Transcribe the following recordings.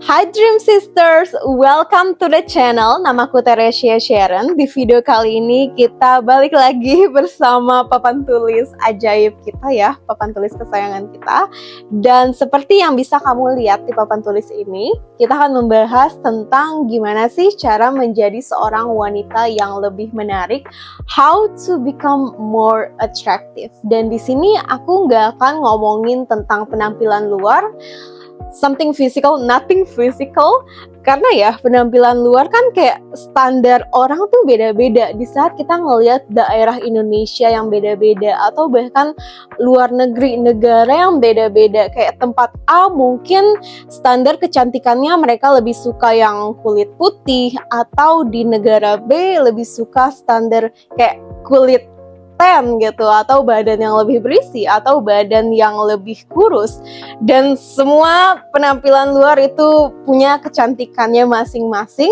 Hai Dream Sisters, welcome to the channel. Namaku Teresia Sharon. Di video kali ini kita balik lagi bersama papan tulis ajaib kita ya, papan tulis kesayangan kita. Dan seperti yang bisa kamu lihat di papan tulis ini, kita akan membahas tentang gimana sih cara menjadi seorang wanita yang lebih menarik, how to become more attractive. Dan di sini aku nggak akan ngomongin tentang penampilan luar, something physical, nothing physical, karena ya penampilan luar kan kayak standar orang tuh beda-beda. Di saat kita ngelihat daerah Indonesia yang beda-beda atau bahkan luar negeri, negara yang beda-beda, kayak tempat A mungkin standar kecantikannya mereka lebih suka yang kulit putih, atau di negara B lebih suka standar kayak kulit tan gitu, atau badan yang lebih berisi, atau badan yang lebih kurus. Dan semua penampilan luar itu punya kecantikannya masing-masing.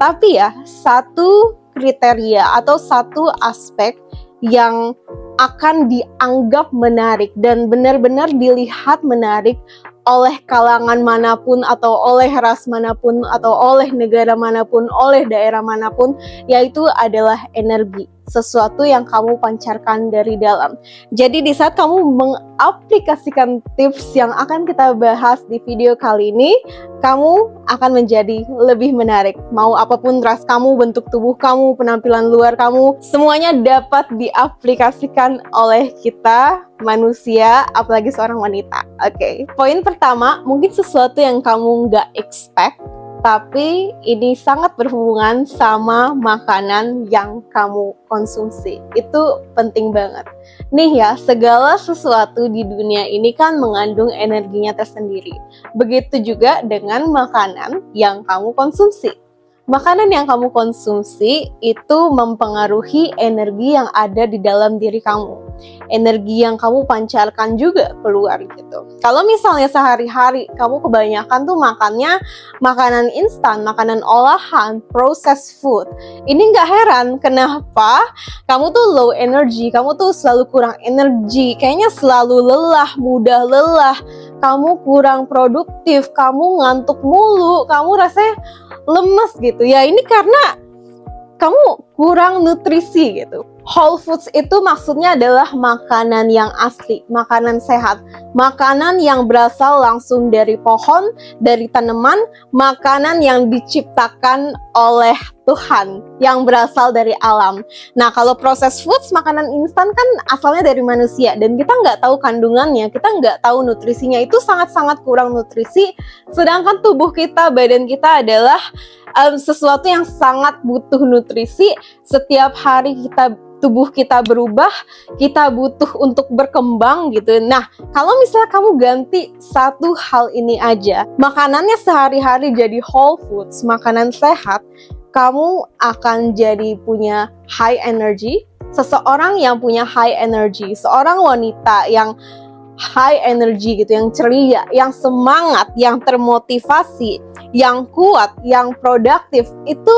Tapi ya, satu kriteria atau satu aspek yang akan dianggap menarik dan benar-benar dilihat menarik oleh kalangan manapun, atau oleh ras manapun, atau oleh negara manapun, oleh daerah manapun, yaitu adalah energi, sesuatu yang kamu pancarkan dari dalam. Jadi di saat kamu mengaplikasikan tips yang akan kita bahas di video kali ini, kamu akan menjadi lebih menarik. Mau apapun ras kamu, bentuk tubuh kamu, penampilan luar kamu, semuanya dapat diaplikasikan oleh kita manusia, apalagi seorang wanita. Oke. Poin pertama, mungkin sesuatu yang kamu nggak expect, tapi ini sangat berhubungan sama makanan yang kamu konsumsi. Itu penting banget. Nih ya, segala sesuatu di dunia ini kan mengandung energinya tersendiri. Begitu juga dengan makanan yang kamu konsumsi. Makanan yang kamu konsumsi itu mempengaruhi energi yang ada di dalam diri kamu. Energi yang kamu pancarkan juga keluar gitu. Kalau misalnya sehari-hari kamu kebanyakan tuh makannya makanan instan, makanan olahan, processed food, ini nggak heran kenapa kamu tuh low energy, kamu tuh selalu kurang energi, kayaknya selalu lelah, mudah lelah, kamu kurang produktif, kamu ngantuk mulu, kamu rasanya lemes gitu ya. Ini karena kamu kurang nutrisi gitu. Whole foods itu maksudnya adalah makanan yang asli, makanan sehat, makanan yang berasal langsung dari pohon, dari tanaman, makanan yang diciptakan oleh Tuhan, yang berasal dari alam. Nah, kalau processed foods, makanan instan kan asalnya dari manusia, dan kita nggak tahu kandungannya, kita nggak tahu nutrisinya, itu sangat-sangat kurang nutrisi, sedangkan tubuh kita, badan kita adalah sesuatu yang sangat butuh nutrisi. Setiap hari tubuh kita berubah, kita butuh untuk berkembang gitu. Nah, kalau misalnya kamu ganti satu hal ini aja, makanannya sehari-hari jadi whole foods, makanan sehat, kamu akan jadi punya high energy. Seseorang yang punya high energy, seorang wanita yang high energy gitu, yang ceria, yang semangat, yang termotivasi, yang kuat, yang produktif, itu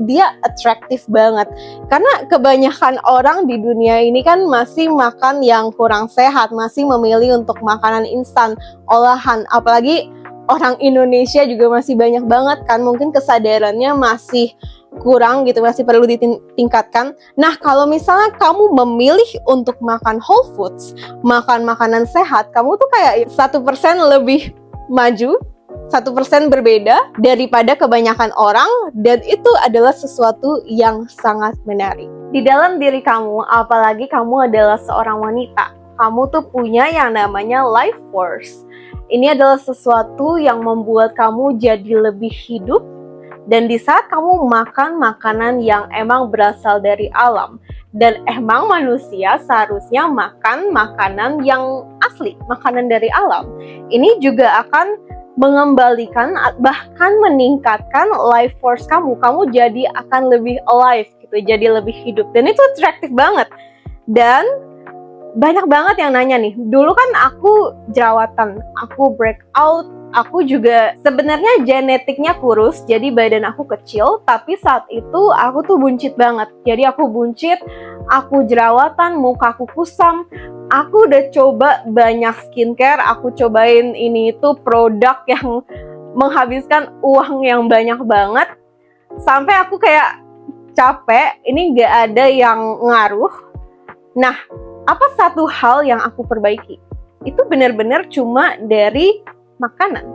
dia atraktif banget. Karena kebanyakan orang di dunia ini kan masih makan yang kurang sehat, masih memilih untuk makanan instan, olahan. Apalagi orang Indonesia juga masih banyak banget kan, mungkin kesadarannya masih kurang gitu, masih perlu ditingkatkan. Nah, kalau misalnya kamu memilih untuk makan whole foods, makan makanan sehat, kamu tuh kayak 1% lebih maju, 1% berbeda daripada kebanyakan orang, dan itu adalah sesuatu yang sangat menarik. Di dalam diri kamu, apalagi kamu adalah seorang wanita, kamu tuh punya yang namanya life force. Ini adalah sesuatu yang membuat kamu jadi lebih hidup, dan di saat kamu makan makanan yang emang berasal dari alam, dan emang manusia seharusnya makan makanan yang asli, makanan dari alam, ini juga akan mengembalikan, bahkan meningkatkan life force kamu. Kamu jadi akan lebih alive gitu, jadi lebih hidup, dan itu atraktif banget. Dan banyak banget yang nanya nih, dulu kan aku jerawatan, aku breakout, aku juga sebenarnya genetiknya kurus, jadi badan aku kecil, tapi saat itu aku tuh buncit banget. Jadi aku buncit, aku jerawatan, muka aku kusam. Aku udah coba banyak skincare, aku cobain ini itu produk yang menghabiskan uang yang banyak banget, sampai aku kayak capek, ini nggak ada yang ngaruh. Nah, apa satu hal yang aku perbaiki? Itu benar-benar cuma dari makanan.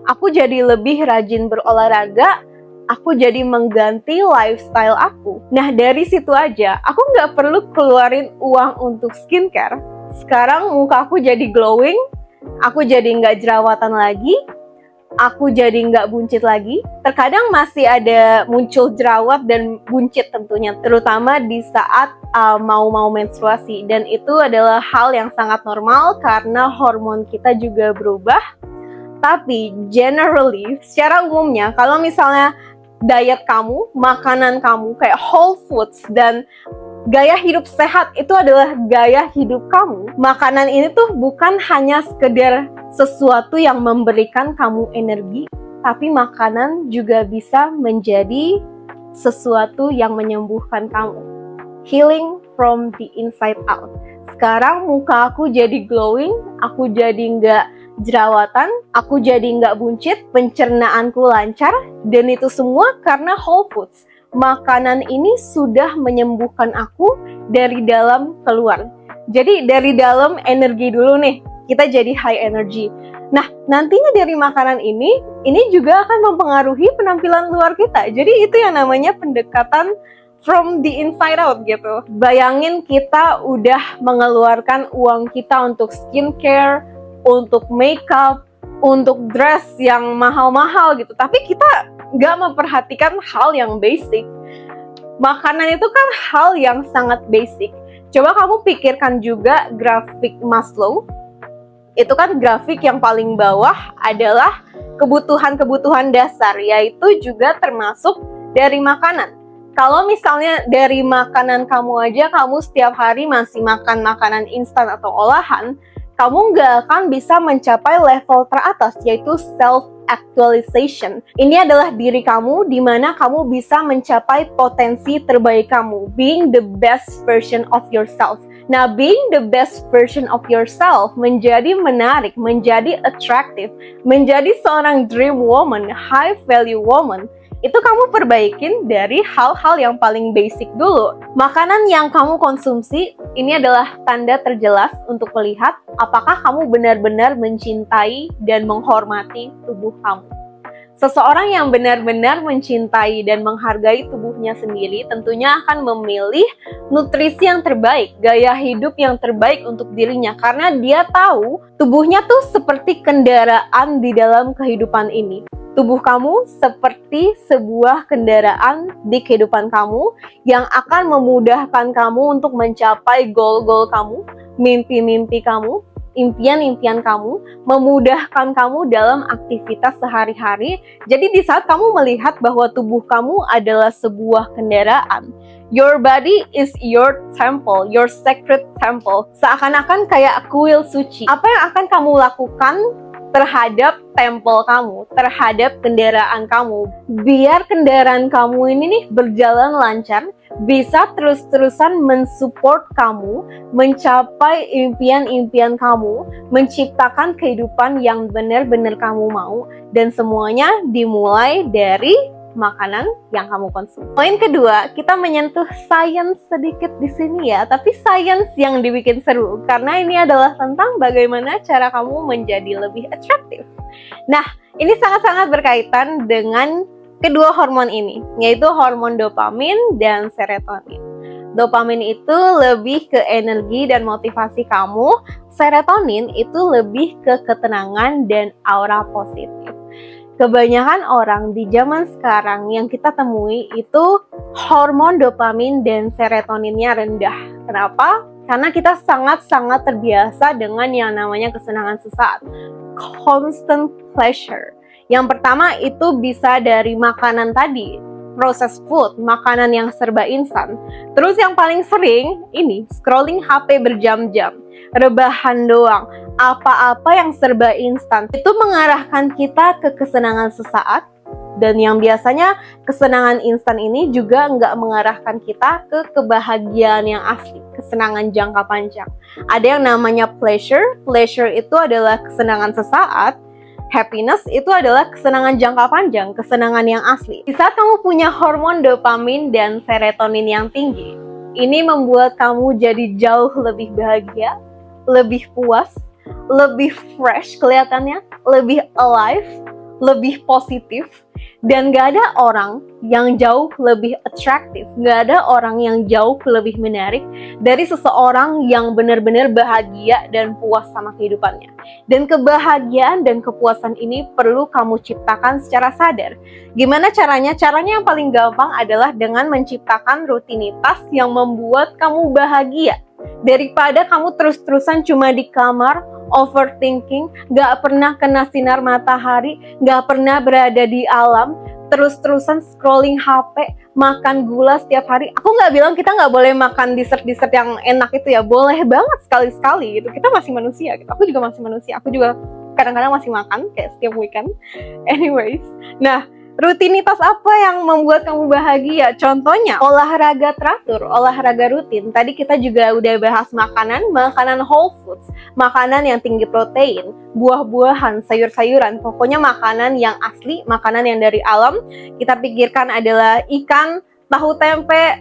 Aku jadi lebih rajin berolahraga, aku jadi mengganti lifestyle aku. Nah, dari situ aja, aku nggak perlu keluarin uang untuk skincare. Sekarang muka aku jadi glowing, aku jadi nggak jerawatan lagi, aku jadi nggak buncit lagi. Terkadang masih ada muncul jerawat dan buncit tentunya, terutama di saat mau menstruasi. Dan itu adalah hal yang sangat normal karena hormon kita juga berubah. Tapi generally, secara umumnya, kalau misalnya diet kamu, makanan kamu kayak whole foods dan gaya hidup sehat itu adalah gaya hidup kamu, makanan ini tuh bukan hanya sekedar sesuatu yang memberikan kamu energi, tapi makanan juga bisa menjadi sesuatu yang menyembuhkan kamu. Healing from the inside out. Sekarang muka aku jadi glowing, aku jadi nggak jerawatan, aku jadi nggak buncit, pencernaanku lancar, dan itu semua karena whole foods. Makanan ini sudah menyembuhkan aku dari dalam keluar. Jadi dari dalam energi dulu nih, kita jadi high energy. Nah, nantinya dari makanan ini juga akan mempengaruhi penampilan luar kita. Jadi itu yang namanya pendekatan from the inside out gitu. Bayangin kita udah mengeluarkan uang kita untuk skincare, untuk makeup, untuk dress yang mahal-mahal gitu. Tapi kita nggak memperhatikan hal yang basic. Makanan itu kan hal yang sangat basic. Coba kamu pikirkan juga grafik Maslow. Itu kan grafik yang paling bawah adalah kebutuhan-kebutuhan dasar, yaitu juga termasuk dari makanan. Kalau misalnya dari makanan kamu aja, kamu setiap hari masih makan makanan instan atau olahan, kamu nggak akan bisa mencapai level teratas, yaitu self-actualization. Ini adalah diri kamu, di mana kamu bisa mencapai potensi terbaik kamu, being the best version of yourself. Nah, being the best version of yourself menjadi menarik, menjadi attractive, menjadi seorang dream woman, high value woman, itu kamu perbaikin dari hal-hal yang paling basic dulu. Makanan yang kamu konsumsi, ini adalah tanda terjelas untuk melihat apakah kamu benar-benar mencintai dan menghormati tubuh kamu. Seseorang yang benar-benar mencintai dan menghargai tubuhnya sendiri tentunya akan memilih nutrisi yang terbaik, gaya hidup yang terbaik untuk dirinya, karena dia tahu tubuhnya tuh seperti kendaraan di dalam kehidupan ini. Tubuh kamu seperti sebuah kendaraan di kehidupan kamu yang akan memudahkan kamu untuk mencapai goal-goal kamu, mimpi-mimpi kamu, impian-impian kamu, memudahkan kamu dalam aktivitas sehari-hari. Jadi di saat kamu melihat bahwa tubuh kamu adalah sebuah kendaraan, your body is your temple, your sacred temple. Seakan-akan kayak kuil suci. Apa yang akan kamu lakukan terhadap tempel kamu, terhadap kendaraan kamu, biar kendaraan kamu ini nih berjalan lancar, bisa terus-terusan mensupport kamu, mencapai impian-impian kamu, menciptakan kehidupan yang benar-benar kamu mau, dan semuanya dimulai dari makanan yang kamu konsumsi. Poin kedua, kita menyentuh science sedikit di sini ya, tapi science yang dibikin seru, karena ini adalah tentang bagaimana cara kamu menjadi lebih atraktif. Nah, ini sangat-sangat berkaitan dengan kedua hormon ini, yaitu hormon dopamin dan serotonin. Dopamin itu lebih ke energi dan motivasi kamu, serotonin itu lebih ke ketenangan dan aura positif. Kebanyakan orang di zaman sekarang yang kita temui itu hormon dopamin dan serotoninnya rendah. Kenapa? Karena kita sangat-sangat terbiasa dengan yang namanya kesenangan sesaat, constant pleasure. Yang pertama itu bisa dari makanan tadi, processed food, makanan yang serba instan. Terus yang paling sering ini scrolling HP berjam-jam, rebahan doang, apa-apa yang serba instan. Itu mengarahkan kita ke kesenangan sesaat, dan yang biasanya kesenangan instan ini juga nggak mengarahkan kita ke kebahagiaan yang asli, kesenangan jangka panjang. Ada yang namanya pleasure. Pleasure itu adalah kesenangan sesaat, Happiness itu adalah kesenangan jangka panjang, kesenangan yang asli. Di saat kamu punya hormon dopamin dan serotonin yang tinggi, ini membuat kamu jadi jauh lebih bahagia, lebih puas, lebih fresh kelihatannya, lebih alive, lebih positif, dan gak ada orang yang jauh lebih atraktif, gak ada orang yang jauh lebih menarik dari seseorang yang benar-benar bahagia dan puas sama kehidupannya. Dan kebahagiaan dan kepuasan ini perlu kamu ciptakan secara sadar. Gimana caranya? Caranya yang paling gampang adalah dengan menciptakan rutinitas yang membuat kamu bahagia. Daripada kamu terus-terusan cuma di kamar, overthinking, gak pernah kena sinar matahari, gak pernah berada di alam, terus-terusan scrolling HP, makan gula setiap hari. Aku gak bilang kita gak boleh makan dessert-dessert yang enak itu ya, boleh banget sekali-sekali gitu. Kita masih manusia gitu. Aku juga masih manusia, aku juga kadang-kadang masih makan kayak setiap weekend. Anyways, nah, rutinitas apa yang membuat kamu bahagia? Contohnya, olahraga teratur, olahraga rutin. Tadi kita juga udah bahas makanan whole foods, makanan yang tinggi protein, buah-buahan, sayur-sayuran, pokoknya makanan yang asli, makanan yang dari alam. Kita pikirkan adalah ikan, tahu tempe,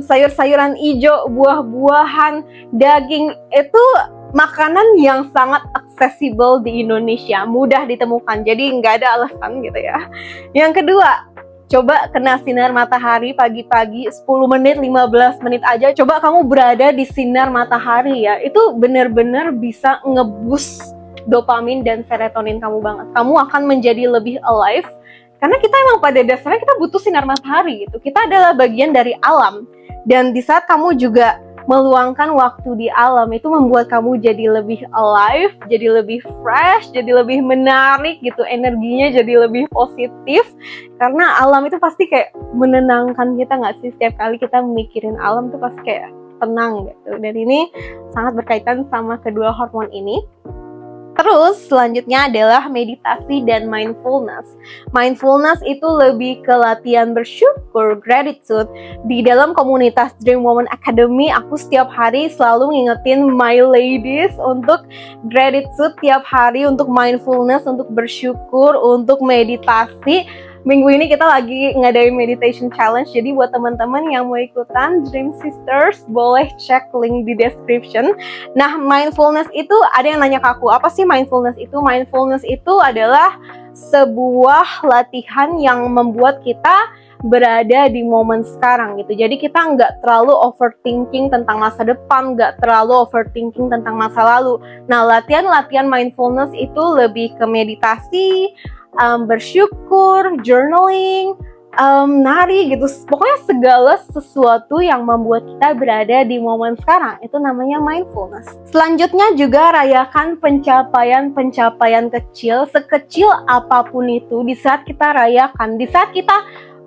sayur-sayuran hijau, buah-buahan, daging, itu makanan yang sangat accessible di Indonesia, mudah ditemukan, jadi nggak ada alasan gitu ya. Yang kedua, coba kena sinar matahari pagi-pagi 10 menit, 15 menit aja, coba kamu berada di sinar matahari ya, itu bener-bener bisa nge-boost dopamin dan serotonin kamu banget. Kamu akan menjadi lebih alive, karena kita emang pada dasarnya kita butuh sinar matahari gitu, kita adalah bagian dari alam, dan di saat kamu juga meluangkan waktu di alam itu membuat kamu jadi lebih alive, jadi lebih fresh, jadi lebih menarik gitu, energinya jadi lebih positif, karena alam itu pasti kayak menenangkan kita nggak sih? Setiap kali kita mikirin alam tuh pasti kayak tenang gitu, dan ini sangat berkaitan sama kedua hormon ini. Terus selanjutnya adalah meditasi dan mindfulness. Mindfulness itu lebih ke latihan bersyukur, gratitude. Di dalam komunitas Dream Woman Academy, aku setiap hari selalu ngingetin my ladies untuk gratitude tiap hari, untuk mindfulness, untuk bersyukur, untuk meditasi. Minggu ini kita lagi ngadain meditation challenge, jadi buat teman-teman yang mau ikutan Dream Sisters boleh cek link di description. Nah, mindfulness itu ada yang nanya ke aku, apa sih mindfulness itu? Mindfulness itu adalah sebuah latihan yang membuat kita berada di momen sekarang gitu. Jadi kita nggak terlalu overthinking tentang masa depan, nggak terlalu overthinking tentang masa lalu. Nah, latihan-latihan mindfulness itu lebih ke meditasi, bersyukur, journaling, nari gitu. Pokoknya segala sesuatu yang membuat kita berada di momen sekarang, itu namanya mindfulness. Selanjutnya juga rayakan pencapaian-pencapaian kecil, sekecil apapun itu. Di saat kita rayakan, di saat kita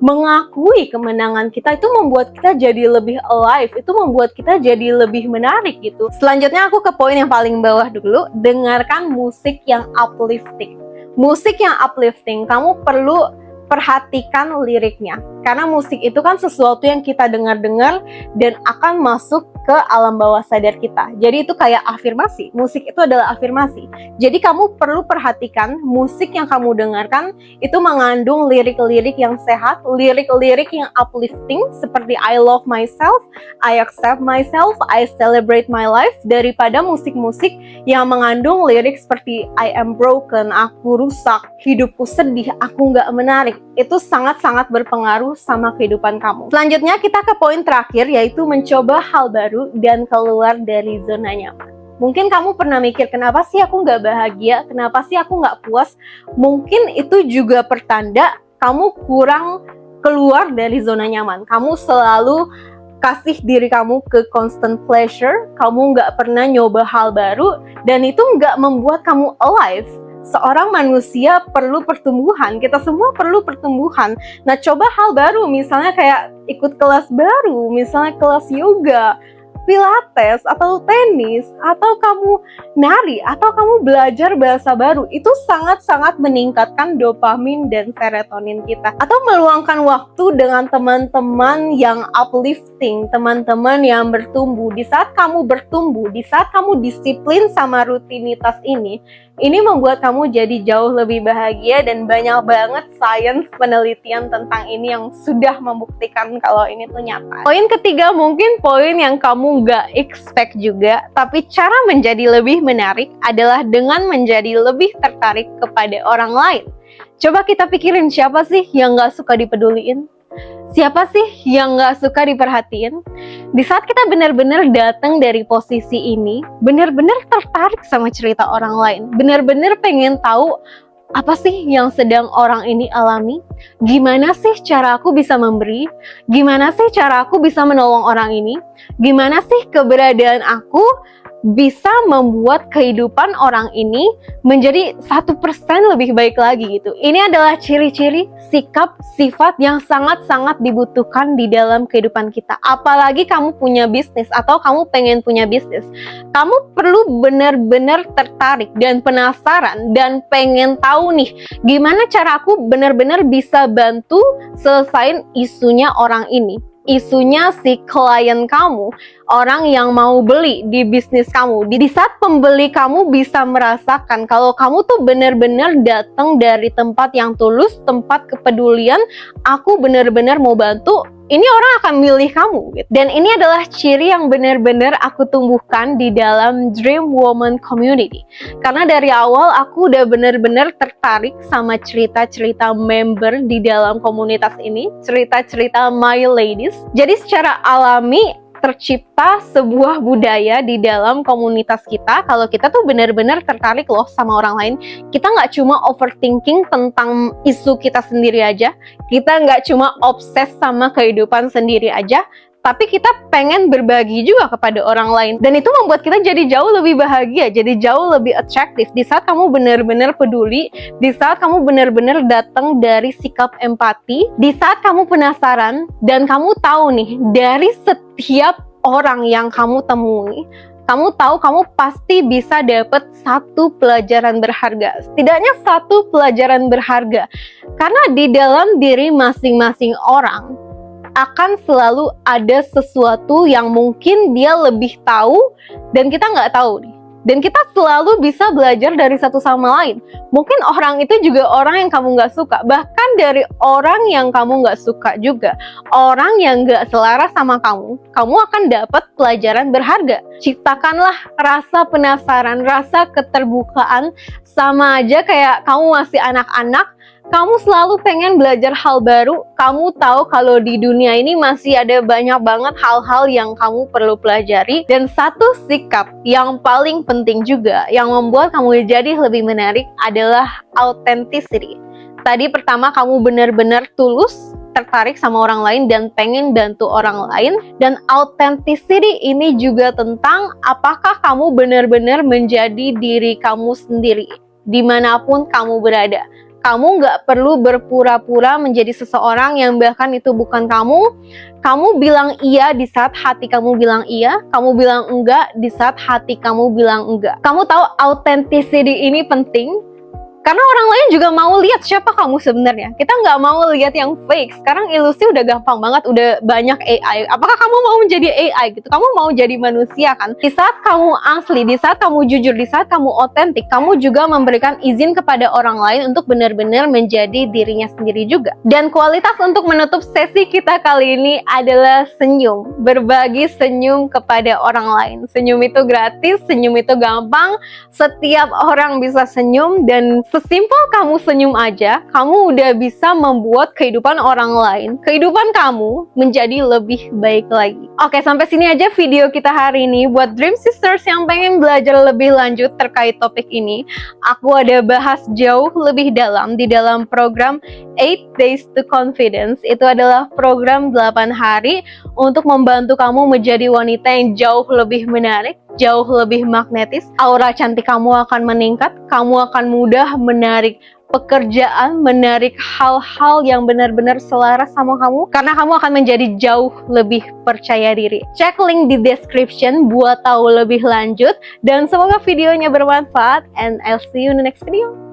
mengakui kemenangan kita, itu membuat kita jadi lebih alive, itu membuat kita jadi lebih menarik gitu. Selanjutnya aku ke poin yang paling bawah dulu, dengarkan musik yang uplifting. Musik yang uplifting, kamu perlu perhatikan liriknya, karena musik itu kan sesuatu yang kita dengar-dengar dan akan masuk ke alam bawah sadar kita. Jadi itu kayak afirmasi, musik itu adalah afirmasi. Jadi kamu perlu perhatikan musik yang kamu dengarkan itu mengandung lirik-lirik yang sehat, lirik-lirik yang uplifting seperti I love myself, I accept myself, I celebrate my life, daripada musik-musik yang mengandung lirik seperti I am broken, aku rusak, hidupku sedih, aku nggak menarik. Itu sangat-sangat berpengaruh sama kehidupan kamu. Selanjutnya kita ke poin terakhir, yaitu mencoba hal baru dan keluar dari zona nyaman. Mungkin kamu pernah mikir, kenapa sih aku nggak bahagia? Kenapa sih aku nggak puas? Mungkin itu juga pertanda kamu kurang keluar dari zona nyaman. Kamu selalu kasih diri kamu ke constant pleasure, kamu nggak pernah nyoba hal baru, dan itu nggak membuat kamu alive. Seorang manusia perlu pertumbuhan, kita semua perlu pertumbuhan. Nah, coba hal baru, misalnya kayak ikut kelas baru, misalnya kelas yoga, pilates, atau tenis, atau kamu nari, atau kamu belajar bahasa baru. Itu sangat-sangat meningkatkan dopamin dan serotonin kita. Atau meluangkan waktu dengan teman-teman yang uplifting, teman-teman yang bertumbuh. Di saat kamu bertumbuh, di saat kamu disiplin sama rutinitas ini, Ini membuat kamu jadi jauh lebih bahagia dan banyak banget sains penelitian tentang ini yang sudah membuktikan kalau ini tuh nyata. Poin ketiga mungkin poin yang kamu nggak expect juga, tapi cara menjadi lebih menarik adalah dengan menjadi lebih tertarik kepada orang lain. Coba kita pikirin, siapa sih yang nggak suka dipeduliin? Siapa sih yang nggak suka diperhatiin? Di saat kita benar-benar datang dari posisi ini, benar-benar tertarik sama cerita orang lain, benar-benar pengen tahu apa sih yang sedang orang ini alami, gimana sih cara aku bisa memberi, gimana sih cara aku bisa menolong orang ini, gimana sih keberadaan aku bisa membuat kehidupan orang ini menjadi 1% lebih baik lagi gitu. Ini adalah ciri-ciri, sikap, sifat yang sangat-sangat dibutuhkan di dalam kehidupan kita. Apalagi kamu punya bisnis atau kamu pengen punya bisnis. Kamu perlu benar-benar tertarik dan penasaran dan pengen tahu nih, gimana cara aku benar-benar bisa bantu selesain isunya orang ini. Isunya si klien kamu, orang yang mau beli di bisnis kamu. Di saat pembeli kamu bisa merasakan kalau kamu tuh benar-benar datang dari tempat yang tulus, tempat kepedulian, aku benar-benar mau bantu, ini orang akan milih kamu gitu. Dan ini adalah ciri yang benar-benar aku tumbuhkan di dalam Dream Woman Community. Karena dari awal aku udah benar-benar tertarik sama cerita-cerita member di dalam komunitas ini, cerita-cerita My Ladies. Jadi secara alami tercipta sebuah budaya di dalam komunitas kita. Kalau kita tuh benar-benar tertarik loh sama orang lain. Kita nggak cuma overthinking tentang isu kita sendiri aja. Kita nggak cuma obses sama kehidupan sendiri aja, tapi kita pengen berbagi juga kepada orang lain. Dan itu membuat kita jadi jauh lebih bahagia, jadi jauh lebih atraktif. Di saat kamu benar-benar peduli, di saat kamu benar-benar datang dari sikap empati, di saat kamu penasaran, dan kamu tahu nih, dari setiap orang yang kamu temui, kamu tahu kamu pasti bisa dapat satu pelajaran berharga. Setidaknya satu pelajaran berharga. Karena di dalam diri masing-masing orang, akan selalu ada sesuatu yang mungkin dia lebih tahu dan kita nggak tahu nih. Dan kita selalu bisa belajar dari satu sama lain. Mungkin orang itu juga orang yang kamu nggak suka. Bahkan dari orang yang kamu nggak suka juga. Orang yang nggak selaras sama kamu akan dapat pelajaran berharga. Ciptakanlah rasa penasaran, rasa keterbukaan. Sama aja kayak kamu masih anak-anak, kamu selalu pengen belajar hal baru. Kamu tahu kalau di dunia ini masih ada banyak banget hal-hal yang kamu perlu pelajari. Dan satu sikap yang paling penting juga yang membuat kamu jadi lebih menarik adalah authenticity. Tadi pertama kamu benar-benar tulus, tertarik sama orang lain dan pengen bantu orang lain. Dan authenticity ini juga tentang apakah kamu benar-benar menjadi diri kamu sendiri dimanapun kamu berada. Kamu nggak perlu berpura-pura menjadi seseorang yang bahkan itu bukan kamu. Kamu bilang iya di saat hati kamu bilang iya. Kamu bilang enggak di saat hati kamu bilang enggak. Kamu tahu authenticity ini penting. Karena orang lain juga mau lihat siapa kamu sebenarnya. Kita nggak mau lihat yang fake. Sekarang ilusi udah gampang banget, udah banyak AI. Apakah kamu mau menjadi AI gitu? Kamu mau jadi manusia kan? Di saat kamu asli, di saat kamu jujur, di saat kamu otentik, kamu juga memberikan izin kepada orang lain untuk benar-benar menjadi dirinya sendiri juga. Dan kualitas untuk menutup sesi kita kali ini adalah senyum. Berbagi senyum kepada orang lain. Senyum itu gratis, senyum itu gampang. Setiap orang bisa senyum dan sesimpel kamu senyum aja, kamu udah bisa membuat kehidupan orang lain, kehidupan kamu menjadi lebih baik lagi. Oke, sampai sini aja video kita hari ini. Buat Dream Sisters yang pengen belajar lebih lanjut terkait topik ini, aku ada bahas jauh lebih dalam di dalam program 8 Days to Confidence. Itu adalah program 8 hari untuk membantu kamu menjadi wanita yang jauh lebih menarik, jauh lebih magnetis. Aura cantik kamu akan meningkat, kamu akan mudah menarik pekerjaan, menarik hal-hal yang benar-benar selaras sama kamu, karena kamu akan menjadi jauh lebih percaya diri. Cek link di description buat tahu lebih lanjut, dan semoga videonya bermanfaat, and I'll see you in the next video.